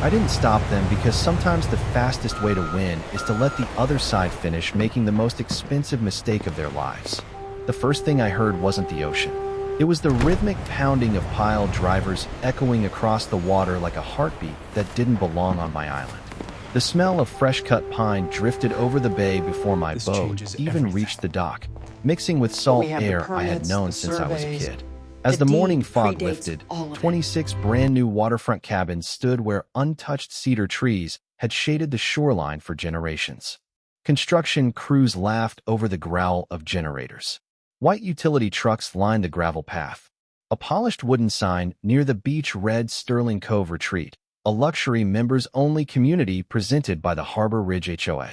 I didn't stop them because sometimes the fastest way to win is to let the other side finish making the most expensive mistake of their lives. The first thing I heard wasn't the ocean. It was the rhythmic pounding of pile drivers echoing across the water like a heartbeat that didn't belong on my island. The smell of fresh-cut pine drifted over the bay before my boat even reached the dock, mixing with salt air I had known since I was a kid. As the morning fog lifted, 26 brand-new waterfront cabins stood where untouched cedar trees had shaded the shoreline for generations. Construction crews laughed over the growl of generators. White utility trucks lined the gravel path. A polished wooden sign near the beach read Sterling Cove Retreat, a luxury members-only community presented by the Harbor Ridge HOA.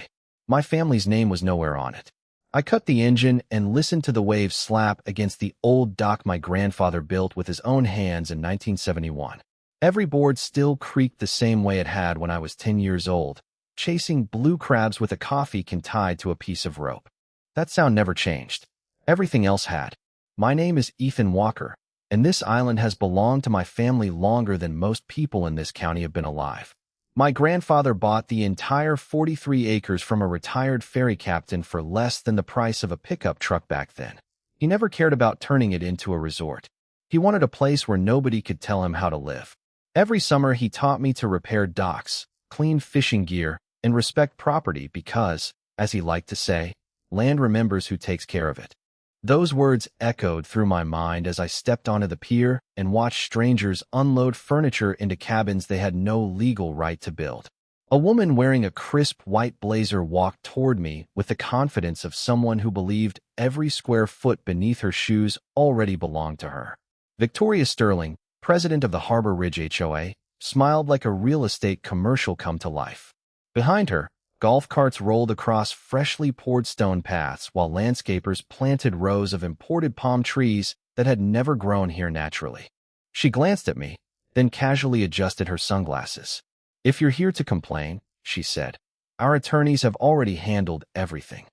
My family's name was nowhere on it. I cut the engine and listened to the waves slap against the old dock my grandfather built with his own hands in 1971. Every board still creaked the same way it had when I was 10 years old, chasing blue crabs with a coffee can tied to a piece of rope. That sound never changed. Everything else had. My name is Ethan Walker, and this island has belonged to my family longer than most people in this county have been alive. My grandfather bought the entire 43 acres from a retired ferry captain for less than the price of a pickup truck back then. He never cared about turning it into a resort. He wanted a place where nobody could tell him how to live. Every summer he taught me to repair docks, clean fishing gear, and respect property because, as he liked to say, land remembers who takes care of it. Those words echoed through my mind as I stepped onto the pier and watched strangers unload furniture into cabins they had no legal right to build. A woman wearing a crisp white blazer walked toward me with the confidence of someone who believed every square foot beneath her shoes already belonged to her. Victoria Sterling, president of the Harbor Ridge HOA, smiled like a real estate commercial come to life. Behind her, golf carts rolled across freshly poured stone paths while landscapers planted rows of imported palm trees that had never grown here naturally. She glanced at me, then casually adjusted her sunglasses. "If you're here to complain," she said, "our attorneys have already handled everything."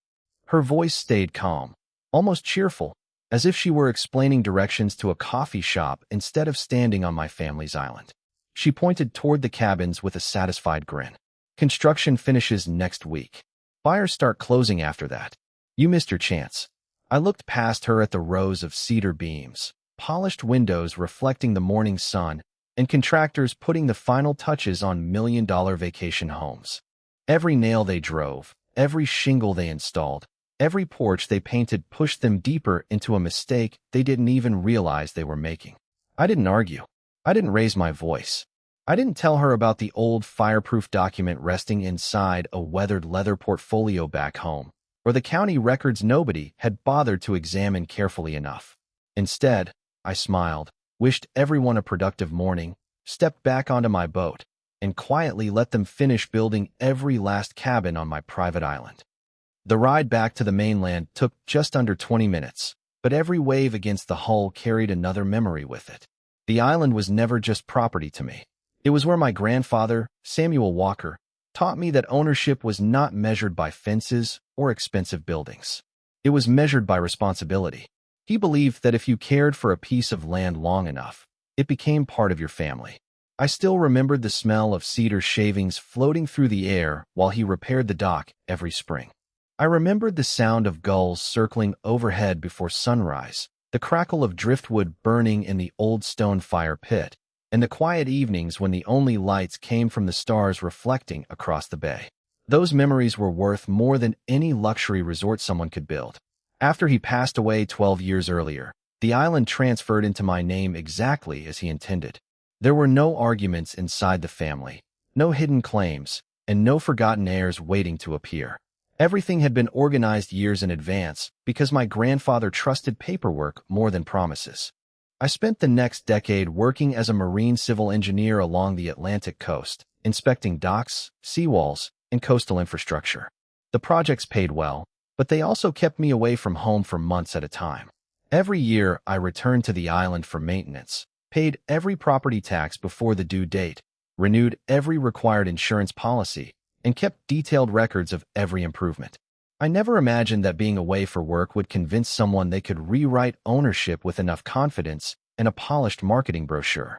Her voice stayed calm, almost cheerful, as if she were explaining directions to a coffee shop instead of standing on my family's island. She pointed toward the cabins with a satisfied grin. "Construction finishes next week. Buyers start closing after that. You missed your chance." I looked past her at the rows of cedar beams, polished windows reflecting the morning sun, and contractors putting the final touches on million-dollar vacation homes. Every nail they drove, every shingle they installed, every porch they painted pushed them deeper into a mistake they didn't even realize they were making. I didn't argue. I didn't raise my voice. I didn't tell her about the old fireproof document resting inside a weathered leather portfolio back home, or the county records nobody had bothered to examine carefully enough. Instead, I smiled, wished everyone a productive morning, stepped back onto my boat, and quietly let them finish building every last cabin on my private island. The ride back to the mainland took just under 20 minutes, but every wave against the hull carried another memory with it. The island was never just property to me. It was where my grandfather, Samuel Walker, taught me that ownership was not measured by fences or expensive buildings. It was measured by responsibility. He believed that if you cared for a piece of land long enough, it became part of your family. I still remembered the smell of cedar shavings floating through the air while he repaired the dock every spring. I remembered the sound of gulls circling overhead before sunrise, the crackle of driftwood burning in the old stone fire pit, and the quiet evenings when the only lights came from the stars reflecting across the bay. Those memories were worth more than any luxury resort someone could build. After he passed away 12 years earlier, the island transferred into my name exactly as he intended. There were no arguments inside the family, no hidden claims, and no forgotten heirs waiting to appear. Everything had been organized years in advance because my grandfather trusted paperwork more than promises. I spent the next decade working as a marine civil engineer along the Atlantic coast, inspecting docks, seawalls, and coastal infrastructure. The projects paid well, but they also kept me away from home for months at a time. Every year, I returned to the island for maintenance, paid every property tax before the due date, renewed every required insurance policy, and kept detailed records of every improvement. I never imagined that being away for work would convince someone they could rewrite ownership with enough confidence and a polished marketing brochure.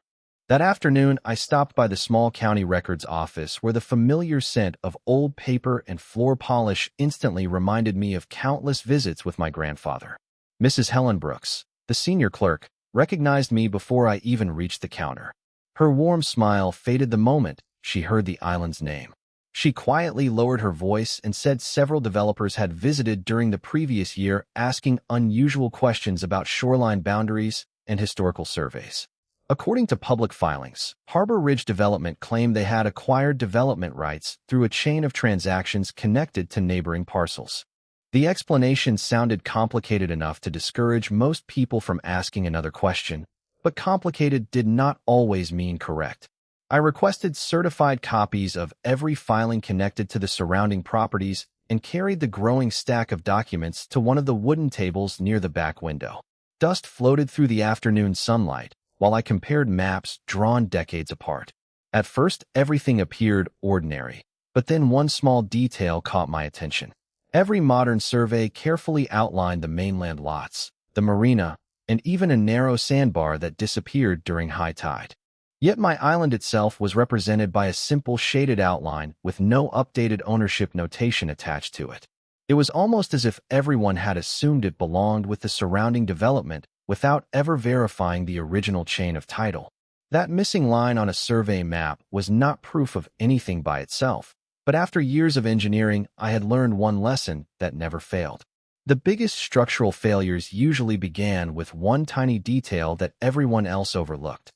That afternoon, I stopped by the small county records office where the familiar scent of old paper and floor polish instantly reminded me of countless visits with my grandfather. Mrs. Helen Brooks, the senior clerk, recognized me before I even reached the counter. Her warm smile faded the moment she heard the island's name. She quietly lowered her voice and said several developers had visited during the previous year asking unusual questions about shoreline boundaries and historical surveys. According to public filings, Harbor Ridge Development claimed they had acquired development rights through a chain of transactions connected to neighboring parcels. The explanation sounded complicated enough to discourage most people from asking another question, but complicated did not always mean correct. I requested certified copies of every filing connected to the surrounding properties and carried the growing stack of documents to one of the wooden tables near the back window. Dust floated through the afternoon sunlight, while I compared maps drawn decades apart. At first, everything appeared ordinary, but then one small detail caught my attention. Every modern survey carefully outlined the mainland lots, the marina, and even a narrow sandbar that disappeared during high tide. Yet my island itself was represented by a simple shaded outline with no updated ownership notation attached to it. It was almost as if everyone had assumed it belonged with the surrounding development without ever verifying the original chain of title. That missing line on a survey map was not proof of anything by itself, but after years of engineering, I had learned one lesson that never failed. The biggest structural failures usually began with one tiny detail that everyone else overlooked.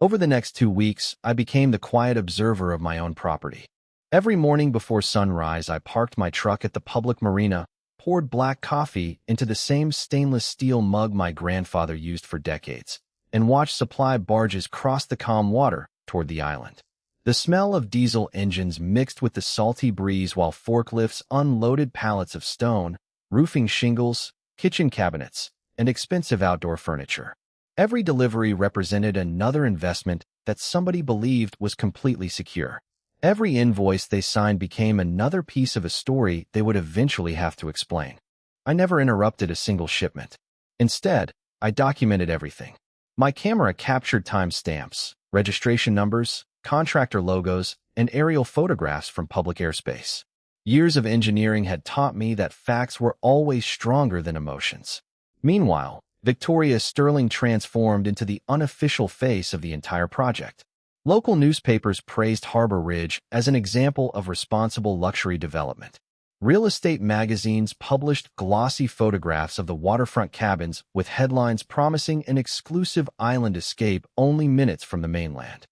Over the next 2 weeks, I became the quiet observer of my own property. Every morning before sunrise, I parked my truck at the public marina, poured black coffee into the same stainless steel mug my grandfather used for decades, and watched supply barges cross the calm water toward the island. The smell of diesel engines mixed with the salty breeze while forklifts unloaded pallets of stone, roofing shingles, kitchen cabinets, and expensive outdoor furniture. Every delivery represented another investment that somebody believed was completely secure. Every invoice they signed became another piece of a story they would eventually have to explain. I never interrupted a single shipment. Instead, I documented everything. My camera captured timestamps, registration numbers, contractor logos, and aerial photographs from public airspace. Years of engineering had taught me that facts were always stronger than emotions. Meanwhile, Victoria Sterling transformed into the unofficial face of the entire project. Local newspapers praised Harbor Ridge as an example of responsible luxury development. Real estate magazines published glossy photographs of the waterfront cabins with headlines promising an exclusive island escape only minutes from the mainland.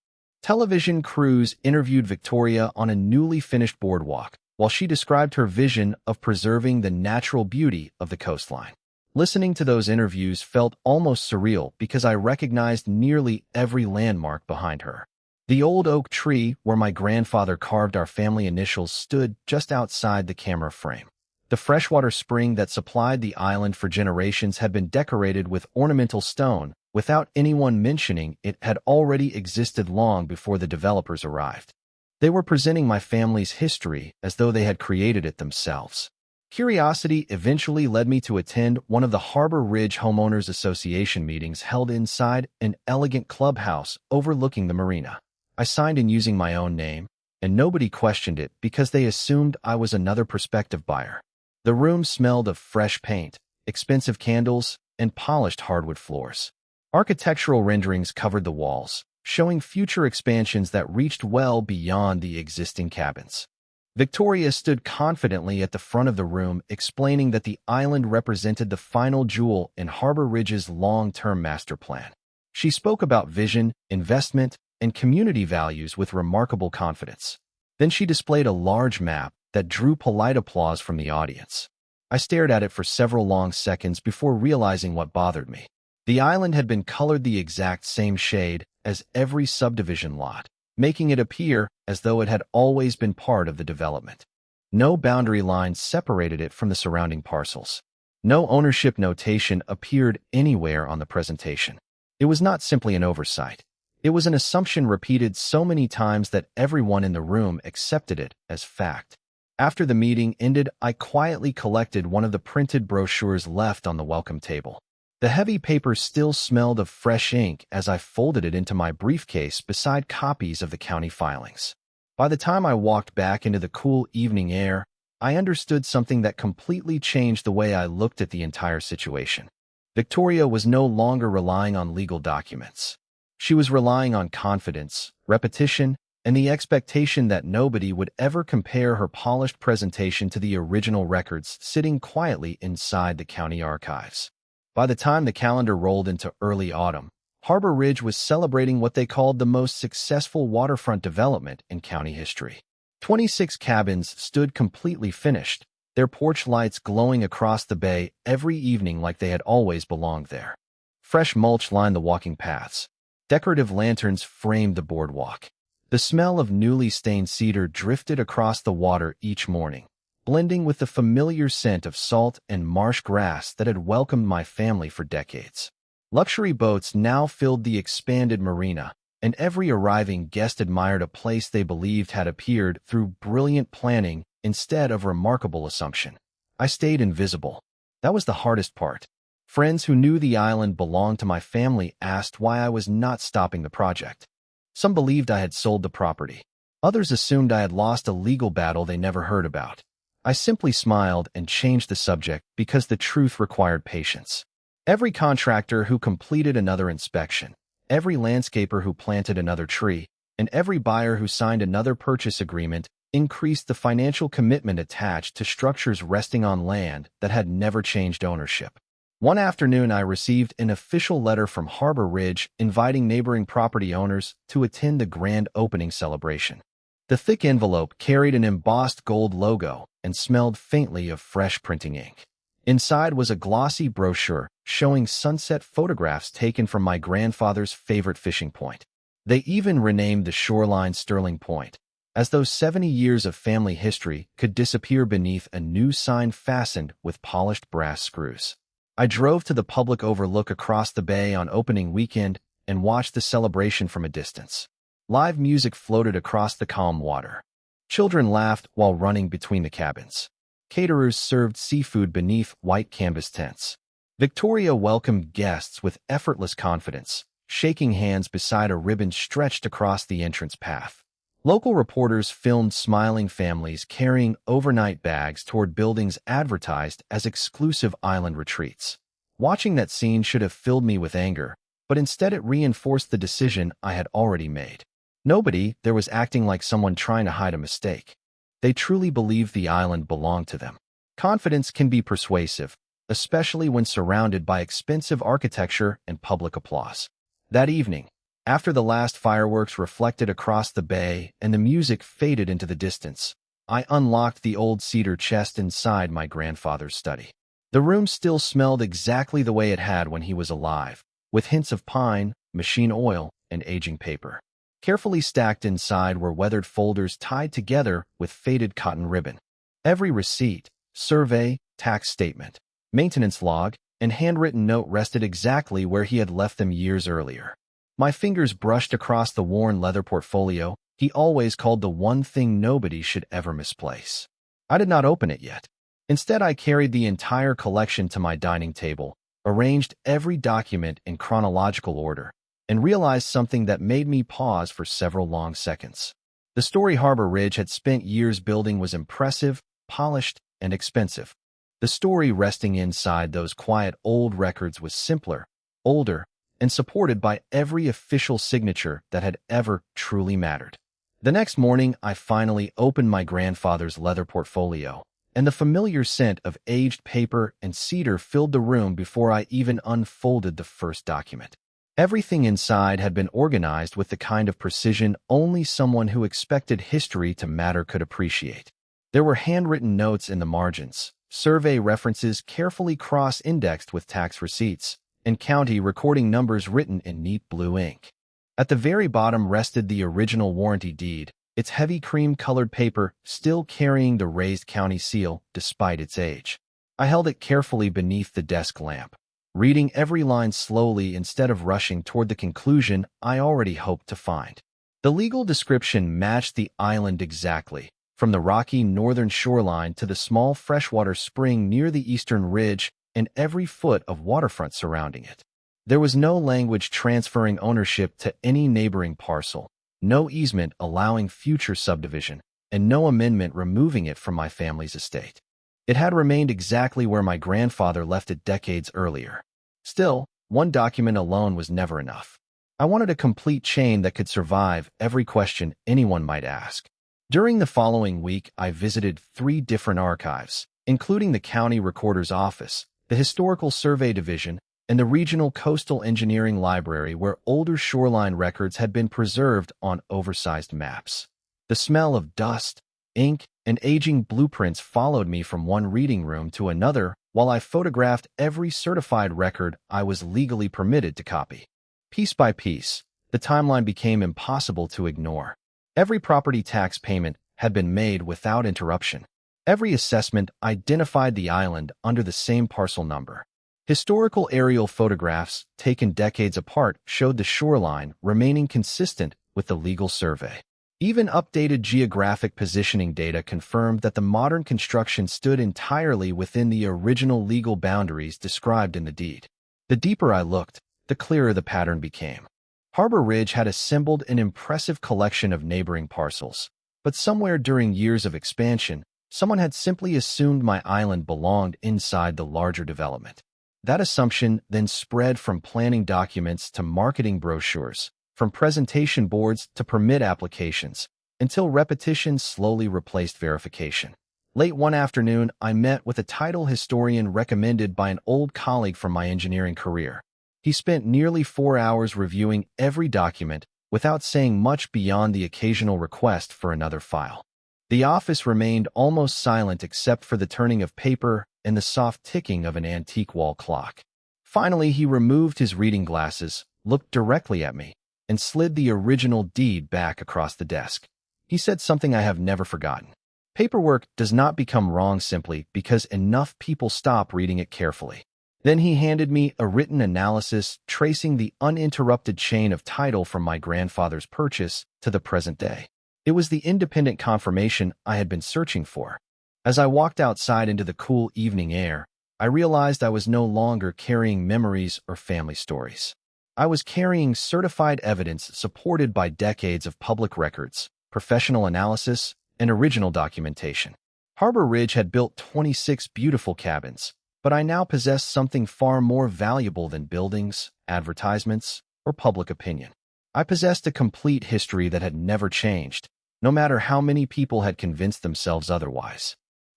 Television crews interviewed Victoria on a newly finished boardwalk, while she described her vision of preserving the natural beauty of the coastline. Listening to those interviews felt almost surreal because I recognized nearly every landmark behind her. The old oak tree where my grandfather carved our family initials stood just outside the camera frame. The freshwater spring that supplied the island for generations had been decorated with ornamental stone without anyone mentioning it had already existed long before the developers arrived. They were presenting my family's history as though they had created it themselves. Curiosity eventually led me to attend one of the Harbor Ridge Homeowners Association meetings held inside an elegant clubhouse overlooking the marina. I signed in using my own name, and nobody questioned it because they assumed I was another prospective buyer. The room smelled of fresh paint, expensive candles, and polished hardwood floors. Architectural renderings covered the walls, showing future expansions that reached well beyond the existing cabins. Victoria stood confidently at the front of the room, explaining that the island represented the final jewel in Harbor Ridge's long-term master plan. She spoke about vision, investment, and community values with remarkable confidence. Then she displayed a large map that drew polite applause from the audience. I stared at it for several long seconds before realizing what bothered me. The island had been colored the exact same shade as every subdivision lot, making it appear as though it had always been part of the development. No boundary lines separated it from the surrounding parcels. No ownership notation appeared anywhere on the presentation. It was not simply an oversight. It was an assumption repeated so many times that everyone in the room accepted it as fact. After the meeting ended, I quietly collected one of the printed brochures left on the welcome table. The heavy paper still smelled of fresh ink as I folded it into my briefcase beside copies of the county filings. By the time I walked back into the cool evening air, I understood something that completely changed the way I looked at the entire situation. Victoria was no longer relying on legal documents. She was relying on confidence, repetition, and the expectation that nobody would ever compare her polished presentation to the original records sitting quietly inside the county archives. By the time the calendar rolled into early autumn, Harbor Ridge was celebrating what they called the most successful waterfront development in county history. 26 cabins stood completely finished, their porch lights glowing across the bay every evening like they had always belonged there. Fresh mulch lined the walking paths. Decorative lanterns framed the boardwalk. The smell of newly stained cedar drifted across the water each morning, blending with the familiar scent of salt and marsh grass that had welcomed my family for decades. Luxury boats now filled the expanded marina, and every arriving guest admired a place they believed had appeared through brilliant planning instead of remarkable assumption. I stayed invisible. That was the hardest part. Friends who knew the island belonged to my family asked why I was not stopping the project. Some believed I had sold the property. Others assumed I had lost a legal battle they never heard about. I simply smiled and changed the subject because the truth required patience. Every contractor who completed another inspection, every landscaper who planted another tree, and every buyer who signed another purchase agreement increased the financial commitment attached to structures resting on land that had never changed ownership. One afternoon, I received an official letter from Harbor Ridge inviting neighboring property owners to attend the grand opening celebration. The thick envelope carried an embossed gold logo and smelled faintly of fresh printing ink. Inside was a glossy brochure showing sunset photographs taken from my grandfather's favorite fishing point. They even renamed the shoreline Sterling Point, as though 70 years of family history could disappear beneath a new sign fastened with polished brass screws. I drove to the public overlook across the bay on opening weekend and watched the celebration from a distance. Live music floated across the calm water. Children laughed while running between the cabins. Caterers served seafood beneath white canvas tents. Victoria welcomed guests with effortless confidence, shaking hands beside a ribbon stretched across the entrance path. Local reporters filmed smiling families carrying overnight bags toward buildings advertised as exclusive island retreats. Watching that scene should have filled me with anger, but instead it reinforced the decision I had already made. Nobody there was acting like someone trying to hide a mistake. They truly believed the island belonged to them. Confidence can be persuasive, especially when surrounded by expensive architecture and public applause. That evening, after the last fireworks reflected across the bay and the music faded into the distance, I unlocked the old cedar chest inside my grandfather's study. The room still smelled exactly the way it had when he was alive, with hints of pine, machine oil, and aging paper. Carefully stacked inside were weathered folders tied together with faded cotton ribbon. Every receipt, survey, tax statement, maintenance log, and handwritten note rested exactly where he had left them years earlier. My fingers brushed across the worn leather portfolio he always called the one thing nobody should ever misplace. I did not open it yet. Instead, I carried the entire collection to my dining table, arranged every document in chronological order, and realized something that made me pause for several long seconds. The story Harbor Ridge had spent years building was impressive, polished, and expensive. The story resting inside those quiet old records was simpler, older, and supported by every official signature that had ever truly mattered. The next morning, I finally opened my grandfather's leather portfolio, and the familiar scent of aged paper and cedar filled the room before I even unfolded the first document. Everything inside had been organized with the kind of precision only someone who expected history to matter could appreciate. There were handwritten notes in the margins, survey references carefully cross-indexed with tax receipts, and county recording numbers written in neat blue ink. At the very bottom rested the original warranty deed, its heavy cream-colored paper still carrying the raised county seal despite its age. I held it carefully beneath the desk lamp, reading every line slowly instead of rushing toward the conclusion I already hoped to find. The legal description matched the island exactly, from the rocky northern shoreline to the small freshwater spring near the eastern ridge and every foot of waterfront surrounding it. There was no language transferring ownership to any neighboring parcel, no easement allowing future subdivision, and no amendment removing it from my family's estate. It had remained exactly where my grandfather left it decades earlier. Still, one document alone was never enough. I wanted a complete chain that could survive every question anyone might ask. During the following week, I visited 3 different archives, including the County Recorder's Office, the Historical Survey Division, and the Regional Coastal Engineering Library, where older shoreline records had been preserved on oversized maps. The smell of dust, ink, and aging blueprints followed me from one reading room to another while I photographed every certified record I was legally permitted to copy. Piece by piece, the timeline became impossible to ignore. Every property tax payment had been made without interruption. Every assessment identified the island under the same parcel number. Historical aerial photographs taken decades apart showed the shoreline remaining consistent with the legal survey. Even updated geographic positioning data confirmed that the modern construction stood entirely within the original legal boundaries described in the deed. The deeper I looked, the clearer the pattern became. Harbor Ridge had assembled an impressive collection of neighboring parcels, but somewhere during years of expansion, someone had simply assumed my island belonged inside the larger development. That assumption then spread from planning documents to marketing brochures, from presentation boards to permit applications, until repetition slowly replaced verification. Late one afternoon, I met with a title historian recommended by an old colleague from my engineering career. He spent nearly 4 hours reviewing every document without saying much beyond the occasional request for another file. The office remained almost silent except for the turning of paper and the soft ticking of an antique wall clock. Finally, he removed his reading glasses, looked directly at me, and slid the original deed back across the desk. He said something I have never forgotten. Paperwork does not become wrong simply because enough people stop reading it carefully. Then he handed me a written analysis tracing the uninterrupted chain of title from my grandfather's purchase to the present day. It was the independent confirmation I had been searching for. As I walked outside into the cool evening air, I realized I was no longer carrying memories or family stories. I was carrying certified evidence supported by decades of public records, professional analysis, and original documentation. Harbor Ridge had built 26 beautiful cabins, but I now possessed something far more valuable than buildings, advertisements, or public opinion. I possessed a complete history that had never changed, no matter how many people had convinced themselves otherwise.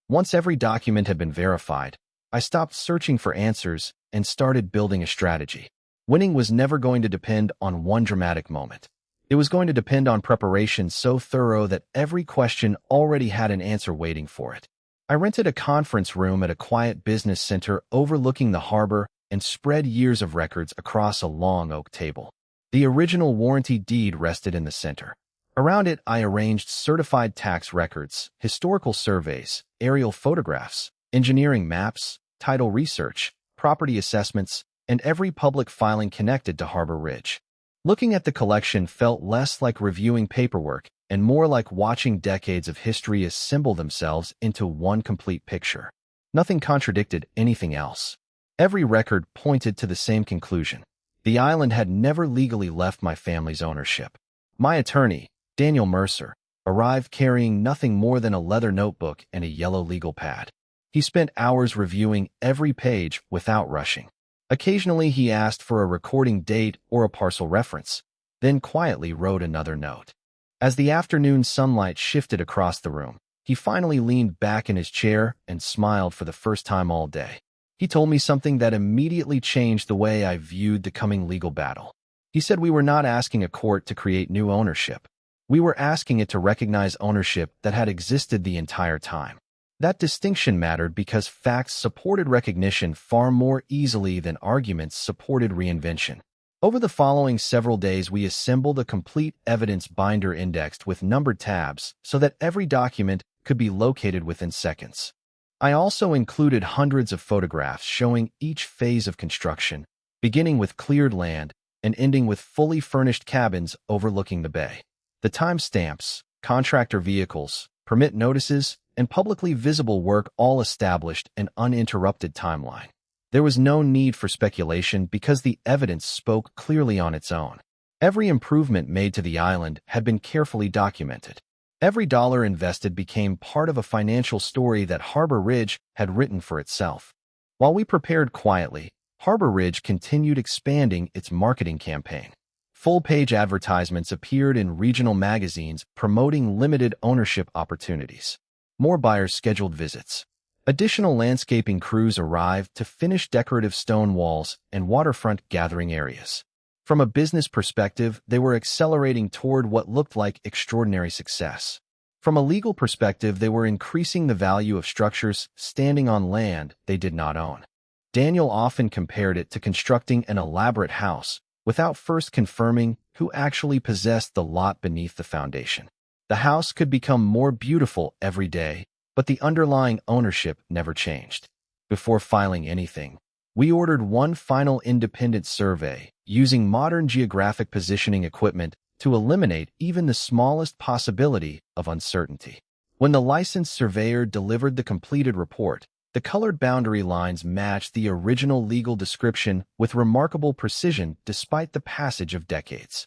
Once every document had been verified, I stopped searching for answers and started building a strategy. Winning was never going to depend on one dramatic moment. It was going to depend on preparation so thorough that every question already had an answer waiting for it. I rented a conference room at a quiet business center overlooking the harbor and spread years of records across a long oak table. The original warranty deed rested in the center. Around it, I arranged certified tax records, historical surveys, aerial photographs, engineering maps, title research, property assessments, and every public filing connected to Harbor Ridge. Looking at the collection felt less like reviewing paperwork and more like watching decades of history assemble themselves into one complete picture. Nothing contradicted anything else. Every record pointed to the same conclusion. The island had never legally left my family's ownership. My attorney, Daniel Mercer, arrived carrying nothing more than a leather notebook and a yellow legal pad. He spent hours reviewing every page without rushing. Occasionally, he asked for a recording date or a parcel reference, then quietly wrote another note. As the afternoon sunlight shifted across the room, he finally leaned back in his chair and smiled for the first time all day. He told me something that immediately changed the way I viewed the coming legal battle. He said we were not asking a court to create new ownership. We were asking it to recognize ownership that had existed the entire time. That distinction mattered because facts supported recognition far more easily than arguments supported reinvention. Over the following several days, we assembled a complete evidence binder indexed with numbered tabs so that every document could be located within seconds. I also included hundreds of photographs showing each phase of construction, beginning with cleared land and ending with fully furnished cabins overlooking the bay. The timestamps, contractor vehicles, permit notices, and publicly visible work all established an uninterrupted timeline. There was no need for speculation because the evidence spoke clearly on its own. Every improvement made to the island had been carefully documented. Every dollar invested became part of a financial story that Harbor Ridge had written for itself. While we prepared quietly, Harbor Ridge continued expanding its marketing campaign. Full-page advertisements appeared in regional magazines promoting limited ownership opportunities. More buyers scheduled visits. Additional landscaping crews arrived to finish decorative stone walls and waterfront gathering areas. From a business perspective, they were accelerating toward what looked like extraordinary success. From a legal perspective, they were increasing the value of structures standing on land they did not own. Daniel often compared it to constructing an elaborate house without first confirming who actually possessed the lot beneath the foundation. The house could become more beautiful every day, but the underlying ownership never changed. Before filing anything, we ordered one final independent survey using modern geographic positioning equipment to eliminate even the smallest possibility of uncertainty. When the licensed surveyor delivered the completed report, the colored boundary lines matched the original legal description with remarkable precision despite the passage of decades.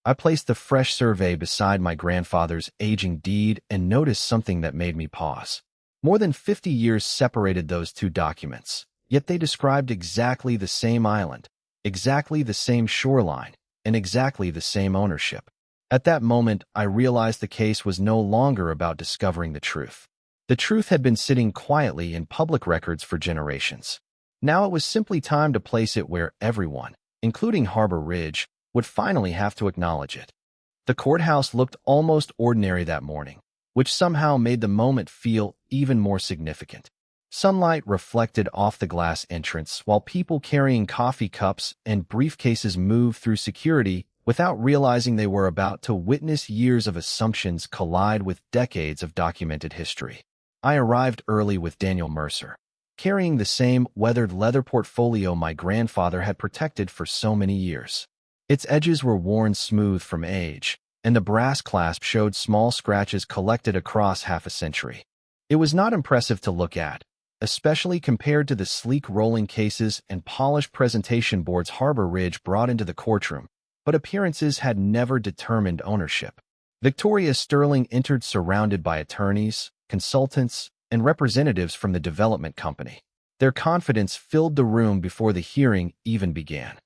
I placed the fresh survey beside my grandfather's aging deed and noticed something that made me pause. More than 50 years separated those two documents, yet they described exactly the same island, exactly the same shoreline, and exactly the same ownership. At that moment, I realized the case was no longer about discovering the truth. The truth had been sitting quietly in public records for generations. Now it was simply time to place it where everyone, including Harbor Ridge, would finally have to acknowledge it. The courthouse looked almost ordinary that morning, which somehow made the moment feel even more significant. Sunlight reflected off the glass entrance while people carrying coffee cups and briefcases moved through security without realizing they were about to witness years of assumptions collide with decades of documented history. I arrived early with Daniel Mercer, carrying the same weathered leather portfolio my grandfather had protected for so many years. Its edges were worn smooth from age, and the brass clasp showed small scratches collected across half a century. It was not impressive to look at, especially compared to the sleek rolling cases and polished presentation boards Harbor Ridge brought into the courtroom, but appearances had never determined ownership. Victoria Sterling entered surrounded by attorneys, consultants, and representatives from the development company. Their confidence filled the room before the hearing even began.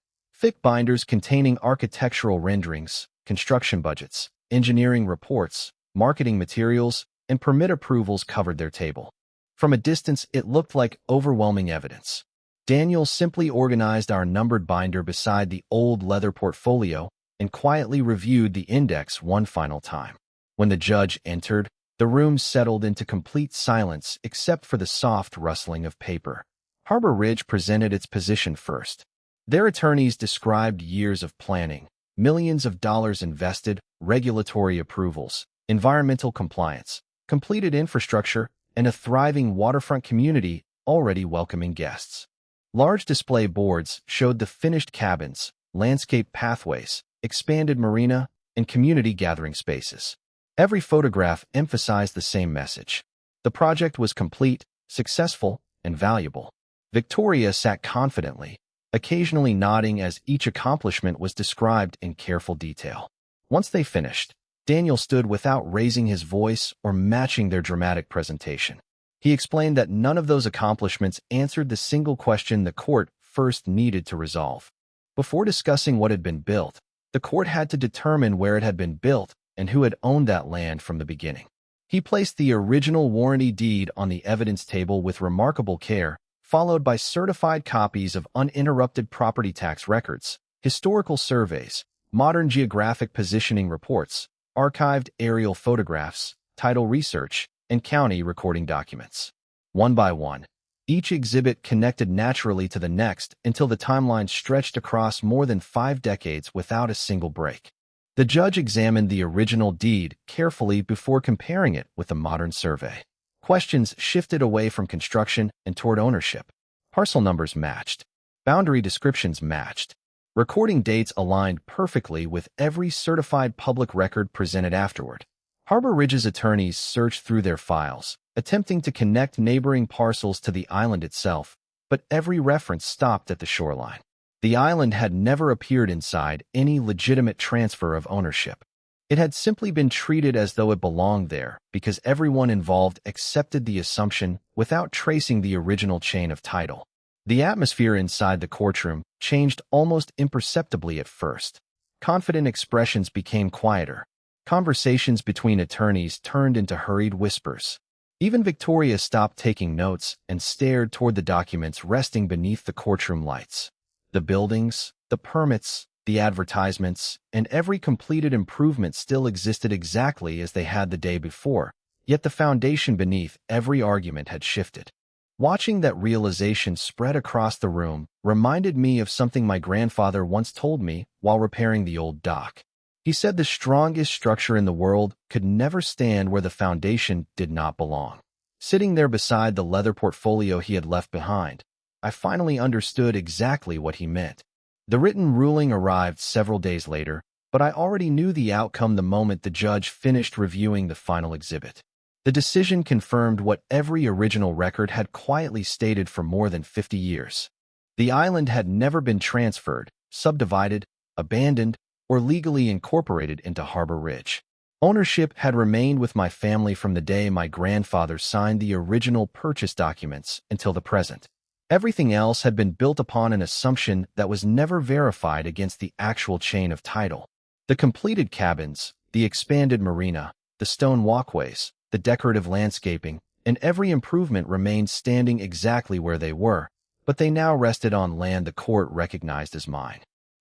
Thick binders containing architectural renderings, construction budgets, engineering reports, marketing materials, and permit approvals covered their table. From a distance, it looked like overwhelming evidence. Daniel simply organized our numbered binder beside the old leather portfolio and quietly reviewed the index one final time. When the judge entered, the room settled into complete silence except for the soft rustling of paper. Harbor Ridge presented its position first. Their attorneys described years of planning, millions of dollars invested, regulatory approvals, environmental compliance, completed infrastructure, and a thriving waterfront community already welcoming guests. Large display boards showed the finished cabins, landscape pathways, expanded marina, and community gathering spaces. Every photograph emphasized the same message. The project was complete, successful, and valuable. Victoria sat confidently, occasionally nodding as each accomplishment was described in careful detail. Once they finished, Daniel stood without raising his voice or matching their dramatic presentation. He explained that none of those accomplishments answered the single question the court first needed to resolve. Before discussing what had been built, the court had to determine where it had been built and who had owned that land from the beginning. He placed the original warranty deed on the evidence table with remarkable care, followed by certified copies of uninterrupted property tax records, historical surveys, modern geographic positioning reports, archived aerial photographs, title research, and county recording documents. One by one, each exhibit connected naturally to the next until the timeline stretched across more than 5 decades without a single break. The judge examined the original deed carefully before comparing it with the modern survey. Questions shifted away from construction and toward ownership. Parcel numbers matched. Boundary descriptions matched. Recording dates aligned perfectly with every certified public record presented afterward. Harbor Ridge's attorneys searched through their files, attempting to connect neighboring parcels to the island itself, but every reference stopped at the shoreline. The island had never appeared inside any legitimate transfer of ownership. It had simply been treated as though it belonged there because everyone involved accepted the assumption without tracing the original chain of title. The atmosphere inside the courtroom changed almost imperceptibly at first. Confident expressions became quieter. Conversations between attorneys turned into hurried whispers. Even Victoria stopped taking notes and stared toward the documents resting beneath the courtroom lights. The buildings, the permits, the advertisements, and every completed improvement still existed exactly as they had the day before, yet the foundation beneath every argument had shifted. Watching that realization spread across the room reminded me of something my grandfather once told me while repairing the old dock. He said the strongest structure in the world could never stand where the foundation did not belong. Sitting there beside the leather portfolio he had left behind, I finally understood exactly what he meant. The written ruling arrived several days later, but I already knew the outcome the moment the judge finished reviewing the final exhibit. The decision confirmed what every original record had quietly stated for more than 50 years. The island had never been transferred, subdivided, abandoned, or legally incorporated into Harbor Ridge. Ownership had remained with my family from the day my grandfather signed the original purchase documents until the present. Everything else had been built upon an assumption that was never verified against the actual chain of title. The completed cabins, the expanded marina, the stone walkways, the decorative landscaping, and every improvement remained standing exactly where they were, but they now rested on land the court recognized as mine.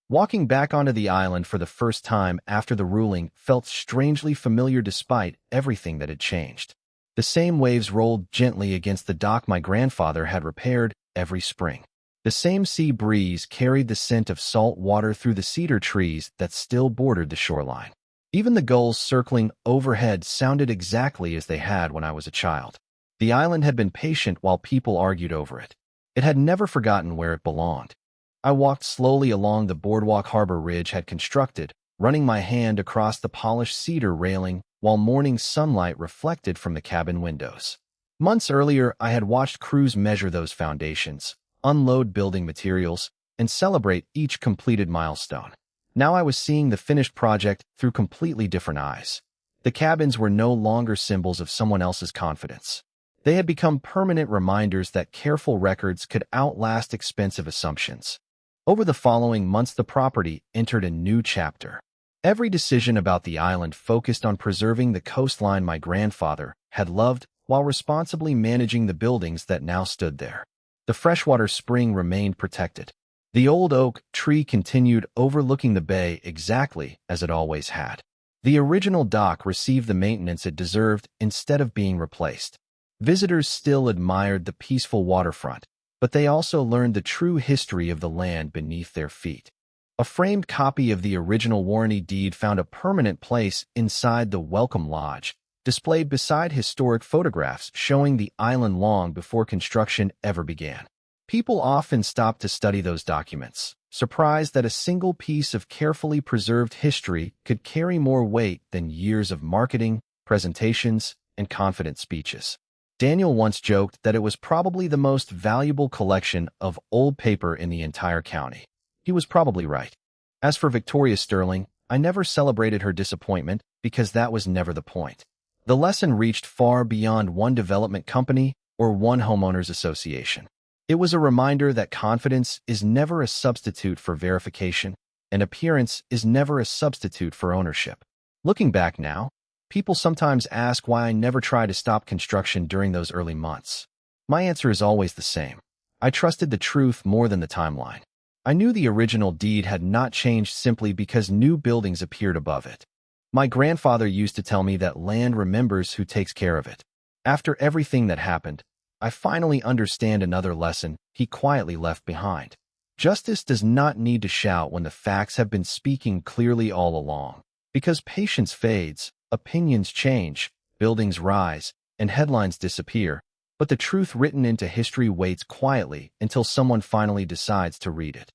Walking back onto the island for the first time after the ruling felt strangely familiar despite everything that had changed. The same waves rolled gently against the dock my grandfather had repaired every spring. The same sea breeze carried the scent of salt water through the cedar trees that still bordered the shoreline. Even the gulls circling overhead sounded exactly as they had when I was a child. The island had been patient while people argued over it. It had never forgotten where it belonged. I walked slowly along the boardwalk Harbor Ridge had constructed, running my hand across the polished cedar railing while morning sunlight reflected from the cabin windows. Months earlier, I had watched crews measure those foundations, unload building materials, and celebrate each completed milestone. Now I was seeing the finished project through completely different eyes. The cabins were no longer symbols of someone else's confidence. They had become permanent reminders that careful records could outlast expensive assumptions. Over the following months, the property entered a new chapter. Every decision about the island focused on preserving the coastline my grandfather had loved while responsibly managing the buildings that now stood there. The freshwater spring remained protected. The old oak tree continued overlooking the bay exactly as it always had. The original dock received the maintenance it deserved instead of being replaced. Visitors still admired the peaceful waterfront, but they also learned the true history of the land beneath their feet. A framed copy of the original warranty deed found a permanent place inside the Welcome Lodge, displayed beside historic photographs showing the island long before construction ever began. People often stopped to study those documents, surprised that a single piece of carefully preserved history could carry more weight than years of marketing, presentations, and confident speeches. Daniel once joked that it was probably the most valuable collection of old paper in the entire county. He was probably right. As for Victoria Sterling, I never celebrated her disappointment because that was never the point. The lesson reached far beyond one development company or one homeowners association. It was a reminder that confidence is never a substitute for verification, and appearance is never a substitute for ownership. Looking back now, people sometimes ask why I never tried to stop construction during those early months. My answer is always the same. I trusted the truth more than the timeline. I knew the original deed had not changed simply because new buildings appeared above it. My grandfather used to tell me that land remembers who takes care of it. After everything that happened, I finally understand another lesson he quietly left behind. Justice does not need to shout when the facts have been speaking clearly all along. Because patience fades, opinions change, buildings rise, and headlines disappear, but the truth written into history waits quietly until someone finally decides to read it.